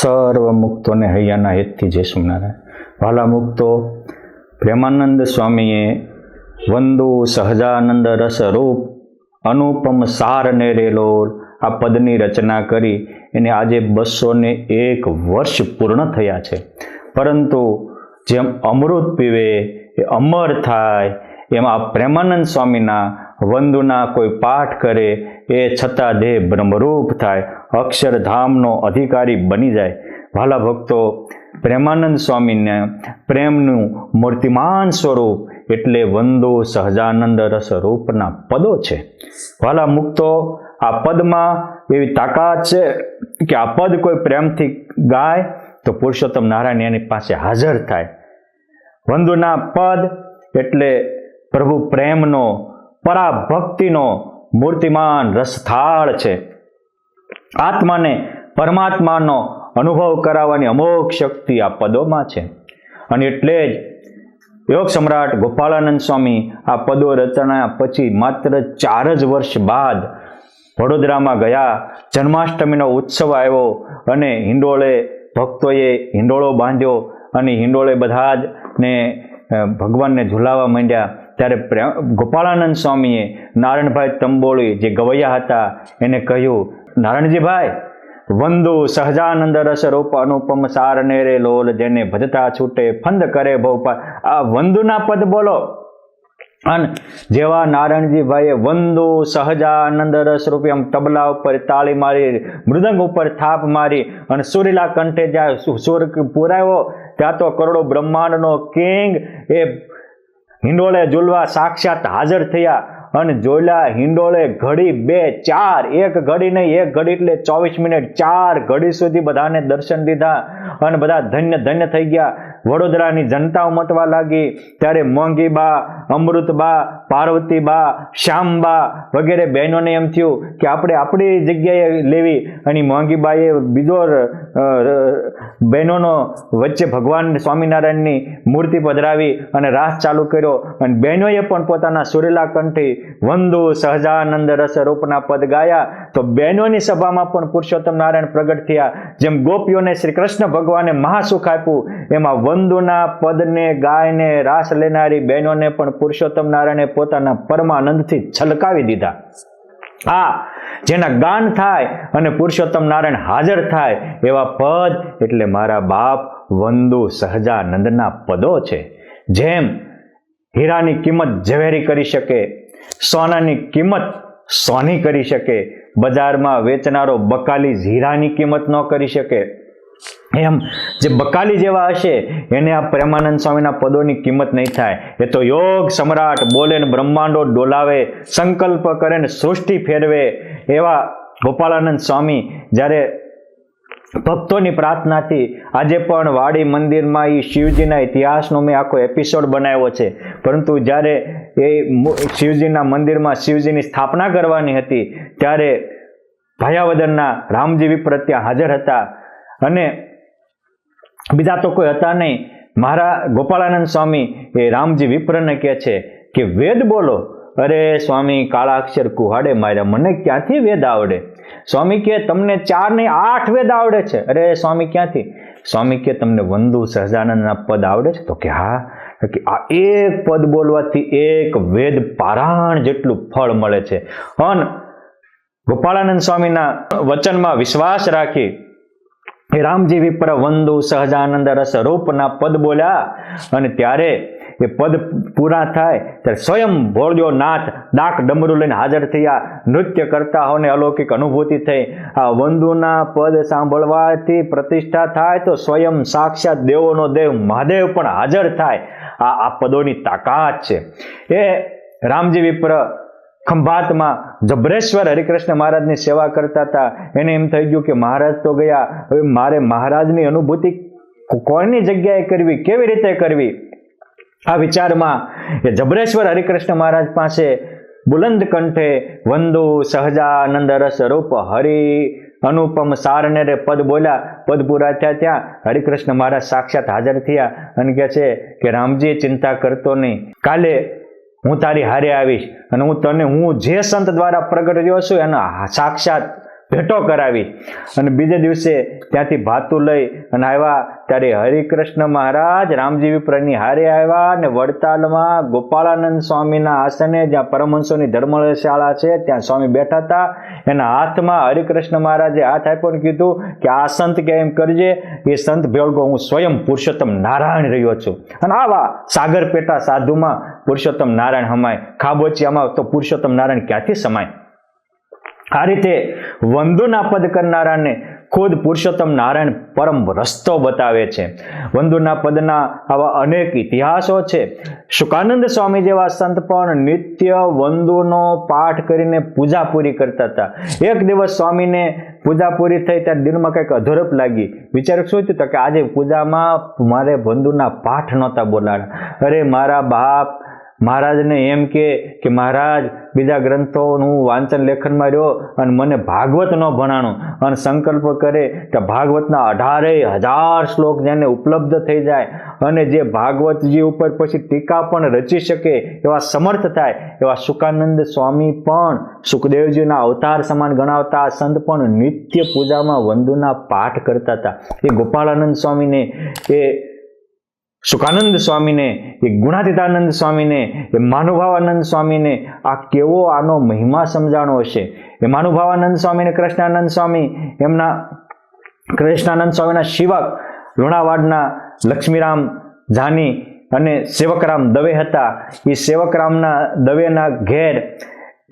સર્વ મુક્તોને હૈયાના હેતથી જય સ્વામિનારાયણ. વાલા મુક્તો, પ્રેમાનંદ સ્વામીએ વંદુ સહજાનંદ રસ રૂપ અનુપમ સાર ને રેલોલ આ પદની રચના કરી એને આજે 201 વર્ષ પૂર્ણ થયા છે. પરંતુ જેમ અમૃત પીવે એ અમર થાય, એમાં પ્રેમાનંદ સ્વામીના વંદુના કોઈ પાઠ કરે એ છતાં દેહ બ્રહ્મરૂપ થાય, અક્ષરધામનો અધિકારી બની જાય. વાલા ભક્તો, પ્રેમાનંદ સ્વામીને પ્રેમનું મૂર્તિમાન સ્વરૂપ એટલે વંદુ સહજાનંદ રસ રૂપના પદો છે. વાલા મુક્તો, આ પદમાં એવી તાકાત છે કે આ પદ કોઈ પ્રેમથી ગાય તો પુરુષોત્તમ નારાયણ એની પાસે હાજર થાય. વંદુના પદ એટલે પ્રભુ પ્રેમનો, પરાભક્તિનો મૂર્તિમાન રસથાળ છે. આત્માને પરમાત્માનો અનુભવ કરાવવાની અમોઘ શક્તિ આ પદોમાં છે. અને એટલે જ યોગ સમ્રાટ ગોપાળાનંદ સ્વામી આ પદો રચના પછી માત્ર 4 જ વર્ષ બાદ વડોદરામાં ગયા. જન્માષ્ટમીનો ઉત્સવ આવ્યો અને હિંડોળે ભક્તોએ હિંડોળો બાંધ્યો અને હિંડોળે બધા જ ને ભગવાનને ઝુલાવવા માંડ્યા. ત્યારે ગોપાળાનંદ સ્વામીએ નારાયણભાઈ તંબોળી જે ગવૈયા હતા એને કહ્યું, નારાયણજીભાઈ, વંદુ સહજાનંદ રસ રૂપ અનુપમ સાર ને રે લોલ જેને ભજતા છૂટે ફંદ કરે ભવપાર. આ વંદુના પદ બોલો. અને જેવા નારાયણજીભાઈએ વંદુ સહજાનંદ રસ રૂપી આમ તબલા ઉપર તાળી મારી, મૃદંગ ઉપર થાપ મારી અને સુરીલા કંઠે જ્યાં સુર પુરાયો ત્યાં તો કરોડો બ્રહ્માંડનો કિંગ એ હિંડોળે ઝૂલવા સાક્ષાત હાજર થયા. અને જોયેલા હિંડોળે ઘડી 2 4, એક ઘડી નહીં, એક ઘડી એટલે 24 મિનિટ, 4 ઘડી સુધી બધાને દર્શન દીધા અને બધા ધન્ય ધન્ય થઈ ગયા. વડોદરાની જનતા ઉમટવા લાગી. ત્યારે મોંઘીબા, અમૃતબા, પાર્વતીબા, શ્યામબા વગેરે બહેનોને એમ થયું કે આપણે આપણી જગ્યાએ લેવી. અને મોંઘીબાએ બીજો બહેનોનો વચ્ચે ભગવાન સ્વામિનારાયણની મૂર્તિ પધરાવી અને રાસ ચાલુ કર્યો. અને બહેનોએ પણ પોતાના સુરેલા કંઠી વંદુ સહજાનંદ રસ રૂપના પદ ગાયા. તો બહેનોની સભામાં પણ પુરુષોત્તમ નારાયણ પ્રગટ થયા. જેમ ગોપીઓને શ્રી કૃષ્ણ ભગવાને મહાસુખ આપ્યું, એમાં વંદુના પદને ગાયને રાસ લેનારી બહેનોને પણ પુરુષોત્તમ નારાયણે પોતાના પરમાનંદથી છલકાવી દીધા. આ જેના ગાન થાય અને પુરુષોત્તમ નારાયણ હાજર થાય એવા પદ એટલે મારા બાપ વંદુ સહજાનંદના પદો છે. જેમ હીરાની કિંમત ઝવેરી કરી શકે, સોનાની કિંમત સોની કરી શકે, બજારમાં વેચનારો બકાલી હીરાની કિંમત ન કરી શકે, એમ જે બકાલી જેવા હશે એને આ પ્રેમાનંદ સ્વામીના પદોની કિંમત નહીં થાય. એ તો યોગ સમ્રાટ બોલે ને બ્રહ્માંડો ડોલાવે, સંકલ્પ કરે ને સૃષ્ટિ ફેરવે એવા ગોપાળાનંદ સ્વામી જ્યારે ભક્તોની પ્રાર્થનાથી આજે પણ વાડી મંદિરમાં એ શિવજીના ઇતિહાસનો મેં આખો એપિસોડ બનાવ્યો છે. પરંતુ જ્યારે એ શિવજીના મંદિરમાં શિવજીની સ્થાપના કરવાની હતી ત્યારે ભાયાવદરના રામજી વિપ્ર ત્યાં હાજર હતા અને બીજા તો કોઈ હતા નહીં. મારા ગોપાળાનંદ સ્વામી એ રામજી વિપ્રને કહે છે કે વેદ બોલો. અરે સ્વામી, કાળા અક્ષર કુહાડે માર્યા, મને ક્યાંથી વેદ આવડે? સ્વામી કે તમને 4 નહીં 8 વેદ આવડે છે. અરે સ્વામી ક્યાંથી? સ્વામી કે તમને વંદુ સહજાનંદના પદ આવડે છે? તો કે હા. કે આ એક પદ બોલવાથી એક વેદ પારાયણ જેટલું ફળ મળે છે. અને ગોપાળાનંદ સ્વામીના વચનમાં વિશ્વાસ રાખી રામજી વિપ્ર વંદુ સહજાનંદ રસ રૂપના પદ બોલ્યા. અને ત્યારે એ પદ પૂરા થાય ત્યારે સ્વયં ભોળિયો નાથ ડાક ડમરું લઈને હાજર થયા. નૃત્ય કરતા હોને અલૌકિક અનુભૂતિ થઈ. આ વંદુના પદ સાંભળવાથી પ્રતિષ્ઠા થાય તો સ્વયં સાક્ષાત દેવોનો દેવ મહાદેવ પણ હાજર થાય. આ પદોની તાકાત છે. એ રામજી વિપ્ર ખંભાતમાં જબરેશ્વર હરિકૃષ્ણ મહારાજની સેવા કરતા હતા. એને એમ થઈ ગયું કે મહારાજ તો ગયા, હવે મારે મહારાજની અનુભૂતિ કોઈની જગ્યાએ કરવી, કેવી રીતે કરવી? આ વિચારમાં એ જબરેશ્વર હરિકૃષ્ણ મહારાજ પાસે બુલંદ કંઠે વંદુ સહજાનંદ રસ રૂપ હરિ અનુપમ સારને રે પદ બોલ્યા. પદ પૂરા થયા ત્યાં હરિકૃષ્ણ મહારાજ સાક્ષાત હાજર થયા અને કહે છે કે રામજી, ચિંતા કરતો નહીં, કાલે હું તારી હારે આવીશ અને હું જે સંત દ્વારા પ્રગટ રહ્યો છું એના સાક્ષાત ભેટો કરાવી અને બીજે દિવસે ત્યાંથી ભાતું લઈ અને આવ્યા ત્યારે હરિકૃષ્ણ મહારાજ રામજી વિપ્રની હારે આવ્યા અને વડતાલમાં ગોપાળાનંદ સ્વામીના આસને, જ્યાં પરમહંસોની ધર્મશાળા છે ત્યાં સ્વામી બેઠા હતા. એના હાથમાં હરિકૃષ્ણ મહારાજે હાથ આપ્યો અને કીધું કે આ સંત કે એમ કરજે, એ સંત ભેળગો હું સ્વયં પુરુષોત્તમ નારાયણ રહ્યો છું. અને આવા સાગર પેટા સાધુમાં પુરુષોત્તમ નારાયણ સમાય, ખાબોચિયામાં તો પુરુષોત્તમ નારાયણ ક્યાંથી સમાય? આ રીતે વંદુના પદ કરનારાને ખુદ પુરુષોત્તમ નારાયણ પરમ રસ્તો બતાવે છે. વંદુના પદના આવા અનેક ઇતિહાસો છે. શુકાનંદ સ્વામી જેવા સંત પણ નિત્ય વંદુનો પાઠ કરીને પૂજા પૂરી કરતા હતા. એક દિવસ સ્વામીને પૂજા પૂરી થઈ ત્યારે દિલમાં કંઈક અધરપ લાગી. વિચાર શું થયું કે આજે પૂજામાં મારે વંદુના પાઠ નહોતા બોલાણા. અરે મારા બાપ મહારાજને એમ કે મહારાજ બીજા ગ્રંથોનું વાંચન લેખનમાં રહ્યો અને મને ભાગવત ન ભણાણું, અને સંકલ્પ કરે કે ભાગવતના 18,000 શ્લોક જેને ઉપલબ્ધ થઈ જાય અને જે ભાગવતજી ઉપર પછી ટીકા પણ રચી શકે એવા સમર્થ થાય એવા શુકાનંદ સ્વામી પણ સુખદેવજીના અવતાર સમાન ગણાવતા સંત પણ નિત્ય પૂજામાં વંદુના પાઠ કરતા હતા. એ ગોપાળાનંદ સ્વામીને, એ શુકાનંદ સ્વામીને, એ ગુણાતીતાનંદ સ્વામીને, એ માનુભાવાનંદ સ્વામીને આ કેવો આનો મહિમા સમજાણો હશે. એ માનુભાવાનંદ સ્વામીને કૃષ્ણાનંદ સ્વામી, એમના કૃષ્ણાનંદ સ્વામીના શિવક લુણાવાડના લક્ષ્મીરામ જાની અને સેવકરામ દવે હતા. એ સેવકરામના દવેના ઘેર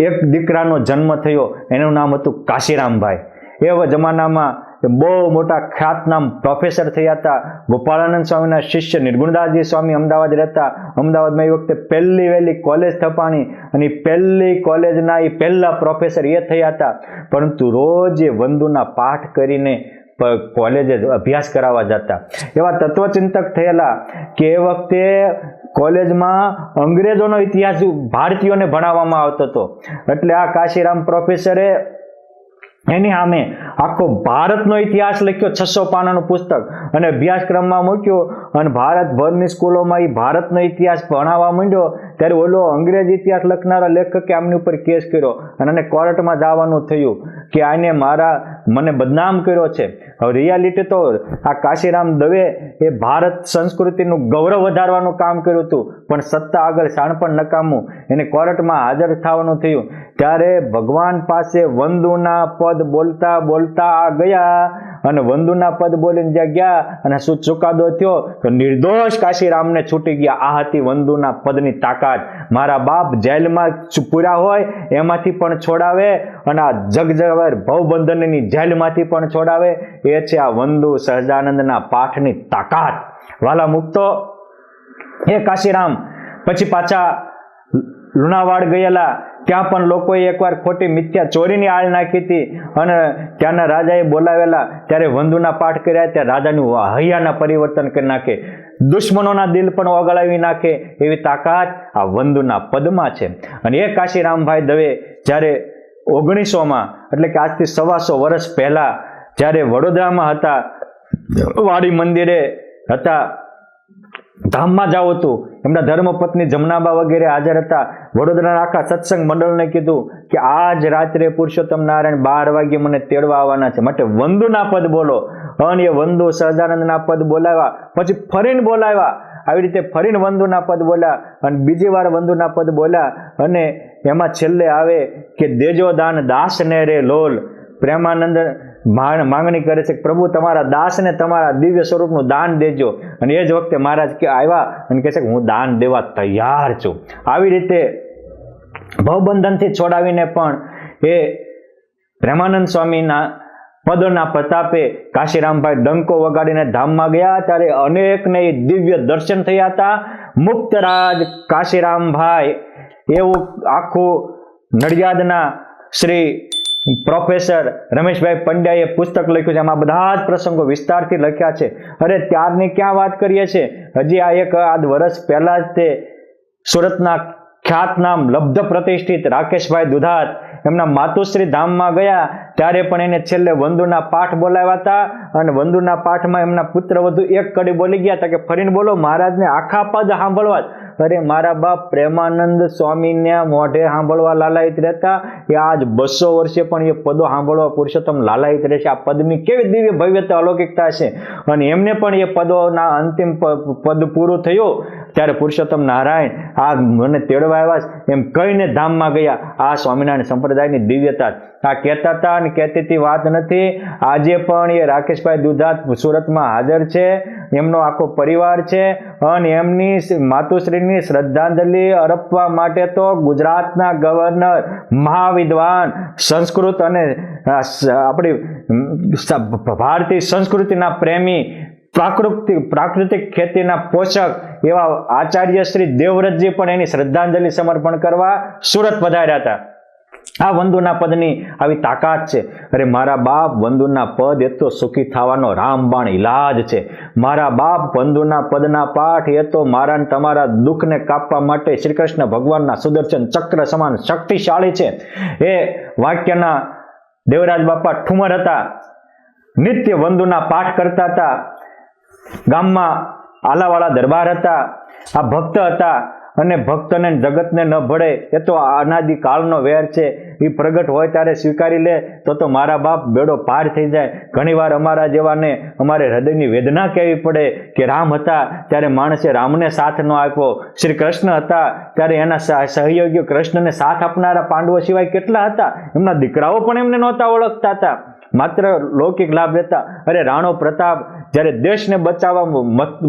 એક દીકરાનો જન્મ થયો, એનું નામ હતું કાશીરામભાઈ. એવા જમાનામાં બહુ મોટા ખ્યાતનામ પ્રોફેસર થયા હતા. ગોપાળાનંદ સ્વામીના શિષ્ય નિર્ગુણદાસજી સ્વામી અમદાવાદ રહેતા. અમદાવાદમાં એ વખતે પહેલી વહેલી કોલેજ થપાણી અને પહેલી કોલેજના એ પહેલા પ્રોફેસર એ થયા હતા. પરંતુ રોજ એ વંદુના પાઠ કરીને કોલેજે અભ્યાસ કરાવવા જતા. એવા તત્વચિંતક થયેલા કે એ વખતે કોલેજમાં અંગ્રેજોનો ઇતિહાસ ભારતીયોને ભણાવવામાં આવતો હતો. એટલે આ કાશીરામ પ્રોફેસરે એની સામે આખો ભારતનો ઇતિહાસ લખ્યો, 600 પાનાનું પુસ્તક, અને અભ્યાસક્રમમાં મૂક્યો. અને ભારતભરની સ્કૂલોમાં એ ભારતનો ઇતિહાસ ભણાવવા માંડ્યો ત્યારે ઓલો અંગ્રેજ ઇતિહાસ લખનારા લેખકે આમની ઉપર કેસ કર્યો અને એને કોર્ટમાં જવાનું થયું કે આને મને બદનામ કર્યો છે. હવે રિયાલિટી તો આ કાશીરામ દવે એ ભારત સંસ્કૃતિનું ગૌરવ વધારવાનું કામ કર્યું હતું, પણ સત્તા આગળ શાણપણ નકામું, એને કોર્ટમાં હાજર થવાનું થયું. ત્યારે ભગવાન પાસે વંદુના પદ બોલતા બોલતા આ ગયા અને વંદુના પદ બોલીને જ્યાં ગયા અને શું ચુકાદો થયો તો નિર્દોષ કાશીરામને છૂટી ગયા. આ હતી વંદુના પદની તાકાત. મારા બાપ જેલમાં પૂર્યા હોય એમાંથી પણ છોડાવે અને આ જગજગર ભવબંધનની જેલમાંથી પણ છોડાવે. એ છે આ વંદુ સહજાનંદના પાઠની તાકાત. વાલા મુક્તો, એ કાશીરામ પછી પાછા લુણાવાડ ગયેલા. ત્યાં પણ લોકોએ એકવાર ખોટી મિથ્યા ચોરીની આળ નાખી હતી અને ત્યાંના રાજાએ બોલાવેલા. ત્યારે વંદુના પાઠ કર્યા ત્યારે રાજાનું હૈયાના પરિવર્તન કરી નાખે, દુશ્મનોના દિલ પણ ઓગળાવી નાખે એવી તાકાત આ વંદુના પદમાં છે. અને એ કાશીરામભાઈ દવે જ્યારે 1900માં એટલે કે આજથી 125 વર્ષ પહેલા જ્યારે વડોદરામાં હતા, વાડી મંદિરે હતા, ધામમાં જાવ હતું, એમના ધર્મપત્ની જમનાબા વગેરે હાજર હતા. વડોદરાના આખા સત્સંગ મંડળને કીધું કે આજ રાત્રે પુરુષોત્તમ નારાયણ 12 વાગ્યે મને તેડવા આવવાના છે, માટે વંદુના પદ બોલો. અને એ વંદુ સહજાનંદના પદ બોલાવ્યા, પછી ફરીને બોલાવ્યા. આવી રીતે ફરીને વંદુના પદ બોલ્યા અને બીજી વાર વંદુના પદ બોલ્યા. અને એમાં છેલ્લે આવે કે દેજો દાન દાસને રે લોલ. પ્રેમાનંદ માંગણી કરે છે કે પ્રભુ તમારા દાસને તમારા દિવ્ય સ્વરૂપનું દાન દેજો. અને એ જ વખતે મહારાજ આવ્યા અને કહે છે કે હું દાન દેવા તૈયાર છું. આવી રીતે ભવબંધનથી છોડાવીને પણ એ પ્રેમાનંદ સ્વામીના પદોના પ્રતાપે કાશીરામભાઈ ડંકો વગાડીને ધામમાં ગયા ત્યારે અનેકને દિવ્ય દર્શન થયા હતા. મુક્તરાજ કાશીરામભાઈ એવું આખું નડિયાદના શ્રી પ્રોફેસર રમેશભાઈ પંડ્યાએ પુસ્તક લખ્યું છે. એમાં બધા જ પ્રસંગો વિસ્તારથી લખ્યા છે. અરે ત્યારની ક્યાં વાત કરીએ છીએ, હજી આ એક આધ વર્ષ પહેલા જ તે સુરતના ખ્યાતનામ લબ્ધ પ્રતિષ્ઠિત રાકેશભાઈ દુધાત એમના માતુશ્રી ધામમાં ગયા ત્યારે પણ એને છેલ્લે વંદુના પાઠ બોલાવ્યા હતા. અને વંદુના પાઠમાં એમના પુત્ર વધુ એક કડી બોલી ગયા હતા કે ફરીને બોલો મહારાજને આખા પદ સાંભળવા. અરે મારા બાપ પ્રેમાનંદ સ્વામીને મોઢે સાંભળવા લાલાયિત રહેતા, એ આજ 200 વર્ષે પણ એ પદો સાંભળવા પુરુષોત્તમ લાલાયિત રહેશે. આ પદની કેવી દિવ્ય ભવ્યતા અલૌકિકતા છે. અને એમને પણ એ પદોના અંતિમ પદ પૂરું થયું ત્યારે પુરુષોત્તમ નારાયણ આ મને તેડવા આવ્યા એમ કહીને ધામમાં ગયા. આ સ્વામિનારાયણ સંપ્રદાયની દિવ્યતા આ કહેતા હતા અને કહેતી વાત નથી. આજે પણ એ રાકેશભાઈ દુધાત સુરતમાં હાજર છે, એમનો આખો પરિવાર છે અને એમની માતુશ્રીની શ્રદ્ધાંજલિ અર્પવા માટે તો ગુજરાતના ગવર્નર, મહાવિદ્વાન, સંસ્કૃત અને આપણી ભારતીય સંસ્કૃતિના પ્રેમી, પ્રાકૃતિક ખેતીના પોષક એવા આચાર્ય શ્રી દેવવ્રતજી પણ એની શ્રદ્ધાંજલિ સમર્પણ કરવા સુરત પધાર્યા હતા. આ વંદુના પદની આવી તાકાત છે. અરે મારા બાપ, વંદુના પદ એ તો સુખી થવાનો રામબાણ ઇલાજ છે. મારા બાપ, વંદુના પદના પાઠ એ તો મારા ને તમારા દુઃખને કાપવા માટે શ્રી કૃષ્ણ ભગવાનના સુદર્શન ચક્ર સમાન શક્તિશાળી છે. એ વાક્યના દેવરાજ બાપા ઠુમર હતા, નિત્ય વંદુના પાઠ કરતા હતા. ગામમાં આલાવાળા દરબાર હતા, આ ભક્ત હતા અને ભક્તને જગતને ન ભળે એ તો અનાદિ કાળનો વેર છે. એ પ્રગટ હોય ત્યારે સ્વીકારી લે તો મારા બાપ બેડો પાર થઈ જાય. ઘણીવાર અમારા જેવાને અમારે હૃદયની વેદના કહેવી પડે કે રામ હતા ત્યારે માણસે રામને સાથ ન આપ્યો, શ્રી કૃષ્ણ હતા ત્યારે એના સહયોગીઓ કૃષ્ણને સાથ આપનારા પાંડવો સિવાય કેટલા હતા. એમના દીકરાઓ પણ એમને નહોતા ઓળખતા હતા, માત્ર લૌકિક લાભ લેતા. અરે રાણો પ્રતાપ જ્યારે દેશને બચાવવા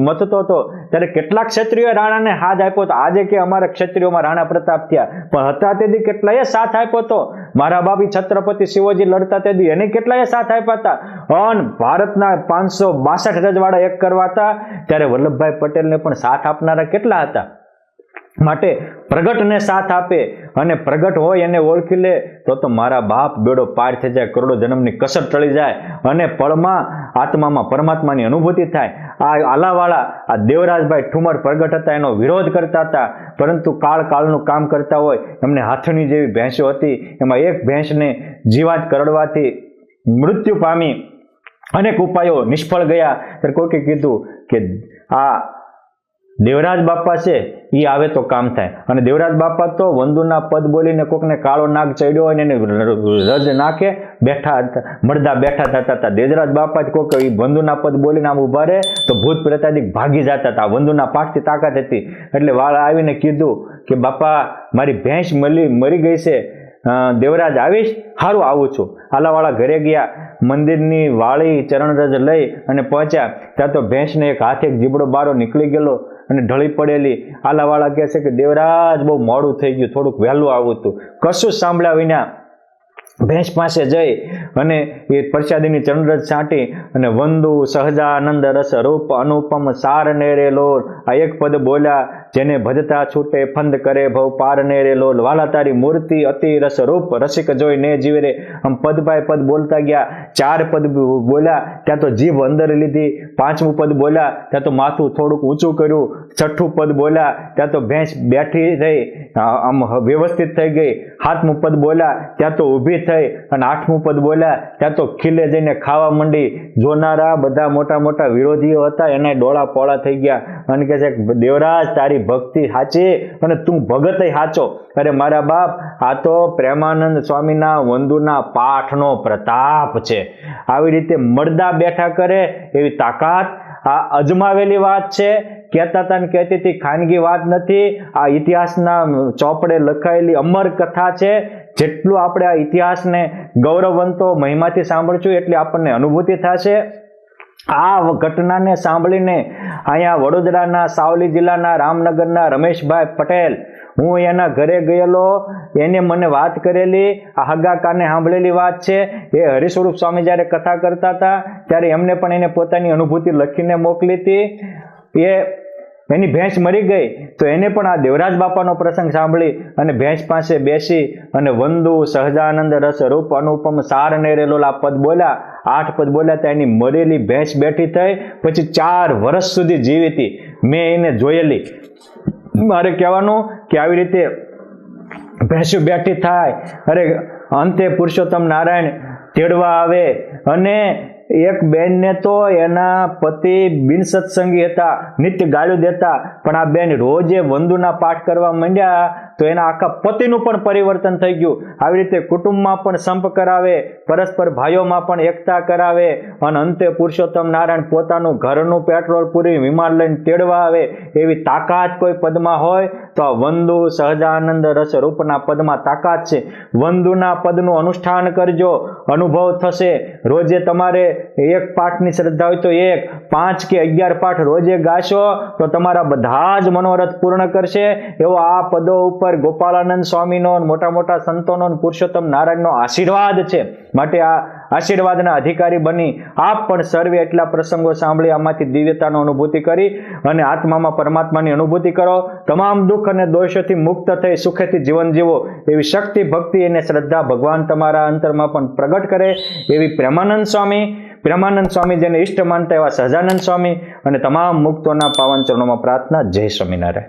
મથતો હતો ત્યારે કેટલાક ક્ષત્રિયોએ રાણાને હાથ આપ્યો હતો. આજે કે અમારા ક્ષત્રિયોમાં રાણા પ્રતાપ થયા, પણ હતા તેથી કેટલાએ સાથ આપ્યો હતો. મારા બાપી છત્રપતિ શિવજી લડતા તેથી એને કેટલાએ સાથ આપ્યા હતા. અને ભારતના 562 રજવાડા એક કરવા હતા ત્યારે વલ્લભભાઈ પટેલને પણ સાથ આપનારા કેટલા હતા. માટે પ્રગટને સાથ આપે અને પ્રગટ હોય એને ઓળખી લે તો મારા બાપ બેડો પાર થઈ જાય, કરોડો જન્મની કસર ટળી જાય અને પળમાં આત્મામાં પરમાત્માની અનુભૂતિ થાય. આ આલાવાળા આ દેવરાજભાઈ ઠુમર પ્રગટ હતા, એનો વિરોધ કરતા હતા, પરંતુ કાળનું કામ કરતા હોય. એમને હાથણી જેવી ભેંસો હતી, એમાં એક ભેંસને જીવાત કરડવાથી મૃત્યુ પામી, અનેક ઉપાયો નિષ્ફળ ગયા. ત્યારે કોઈકે કીધું કે આ દેવરાજ બાપા છે એ આવે તો કામ થાય. અને દેવરાજ બાપા તો વંદુના પદ બોલીને કોકને કાળો નાગ ચડ્યો હોય ને એને રજ નાખે બેઠા મળદા બેઠા થતા હતા. દેવરાજ બાપા જ કોક વંદુના પદ બોલીને આમ ઉભા રહે તો ભૂત પ્રેતાદિક ભાગી જતા હતા. વંદુના પાઠથી તાકાત હતી. એટલે વાળા આવીને કીધું કે બાપા મારી ભેંસ મરી ગઈ છે, દેવરાજ આવીશ? સારું આવું છું. આલાવાળા ઘરે ગયા, મંદિરની વાળી ચરણરજ લઈ અને પહોંચ્યા ત્યાં તો ભેંસને એક હાથે એક જીબડો બારો નીકળી ગયેલો અને ઢળી પડેલી. આલાવાળા કહે છે કે દેવરાજ બહુ મોડું થઈ ગયું, થોડુંક વહેલું આવું હતું. કશું સાંભળ્યા વિના ભેંસ પાસે જઈ અને એ પ્રસાદીની ચરણરજ છાંટી અને વંદુ સહજાનંદ રસ રૂપ અનુપમ સાર નેરે લોલ આ એક પદ બોલ્યા. જેને ભજતા છૂટે ફંદ કરે ભવ પાર નેરે લોલ, વાલા તારી મૂર્તિ અતિ રસ રૂપ રસિક જોઈ ને જીવે રે. આમ પદ બાય પદ બોલતા ગયા. 4 પદ બોલ્યા ત્યાં તો જીભ અંદર લીધી. 5મું પદ બોલ્યા ત્યાં તો માથું થોડુંક ઊંચું કર્યું. 6ઠું પદ બોલ્યા ત્યાં તો ભેંસ બેઠી થઈ, આમ વ્યવસ્થિત થઈ ગઈ. 7મું પદ બોલ્યા ત્યાં તો ઊભી થઈ અને 8મું પદ બોલ્યા ત્યાં તો ખીલે જઈને ખાવા માંડી. જોનારા બધા મોટા મોટા વિરોધીઓ હતા એના ડોળા પોળા થઈ ગયા અને કહે છે દેવરાજ તારી ભક્તિ સાચી અને તું ભગત સાચો. અરે મારા બાપ, આ તો પ્રેમાનંદ સ્વામીના વંદુના પાઠનો પ્રતાપ છે. આવી રીતે મળદા બેઠા કરે એવી તાકાત આ અજમાવેલી વાત છે. કહેતા હતા ને કહેતી હતી, ખાનગી વાત નથી. આ ઇતિહાસના ચોપડે લખાયેલી અમર કથા છે. જેટલું આપણે આ ઇતિહાસને ગૌરવવંતો મહિમાથી સાંભળશું એટલી આપણને અનુભૂતિ થશે. આ ઘટનાને સાંભળીને અહીંયા વડોદરાના સાવલી જિલ્લાના રામનગરના રમેશભાઈ પટેલ, હું એના ઘરે ગયેલો, એને મને વાત કરેલી, આ હગાકાને સાંભળેલી વાત છે. એ હરિસ્વરૂપ સ્વામી જ્યારે કથા કરતા હતા ત્યારે એમને પણ એને પોતાની અનુભૂતિ લખીને મોકલી હતી. એની ભેંસ મરી ગઈ તો એને પણ આ દેવરાજ બાપાનો પ્રસંગ સાંભળી અને ભેંસ પાસે બેસી અને વંદુ સહજાનંદ રસ રૂપ અનુપમ સાર નેરેલો આ પદ બોલ્યા. 8 પદ બોલ્યા ત્યાં એની મરેલી ભેંસ બેઠી થઈ. પછી 4 વર્ષ સુધી જીવી હતી. મેં એને જોયેલી. મારે કહેવાનું કે આવી રીતે ભેંસું બેઠી થાય. અરે અંતે પુરુષોત્તમ નારાયણ તેડવા આવે અને એક બેનને તો એના પતિ બિનસત્સંગી હતા, નિત્ય ગાળ્યું દેતા, પણ આ બેન રોજે વંદુના પાઠ કરવા માંડ્યા તો એના આખા પતિનું પણ પરિવર્તન થઈ ગયું. આવી રીતે કુટુંબમાં પણ સંપ કરાવે, પરસ્પર ભાઈઓમાં પણ એકતા કરાવે, અને અંતે પુરુષોત્તમ નારાયણ પોતાનું ઘરનું પેટ્રોલ પૂરી વિમાન લઈને તેડવા આવે. એવી તાકાત કોઈ પદમાં હોય તો આ વંદુ સહજાનંદ રસ રૂપના પદમાં તાકાત છે. વંદુના પદનું અનુષ્ઠાન કરજો, અનુભવ થશે. રોજે તમારે એક પાઠની શ્રદ્ધા હોય તો 1, 5 કે 11 પાઠ રોજે ગાશો તો તમારા બધા જ મનોરથ પૂર્ણ કરશે. એવો આ પદો ઉપર ગોપાળાનંદ સ્વામીનો, મોટા મોટા સંતોનો, પુરુષોત્તમ નારાયણનો આશીર્વાદ છે. માટે આ આશીર્વાદના અધિકારી બની આપ પણ સર્વે એટલા પ્રસંગો સાંભળી આમાંથી દિવ્યતાનો અનુભૂતિ કરી અને આત્મામાં પરમાત્માની અનુભૂતિ કરો. તમામ દુઃખ અને દોષોથી મુક્ત થઈ સુખેથી જીવન જીવો એવી શક્તિ, ભક્તિ અને શ્રદ્ધા ભગવાન તમારા અંતરમાં પણ પ્રગટ કરે એવી પ્રેમાનંદ સ્વામી જેને ઈષ્ટ માનતા એવા સહજાનંદ સ્વામી અને તમામ મુક્તોના પાવન ચરણોમાં પ્રાર્થના. જય સ્વામિનારાયણ.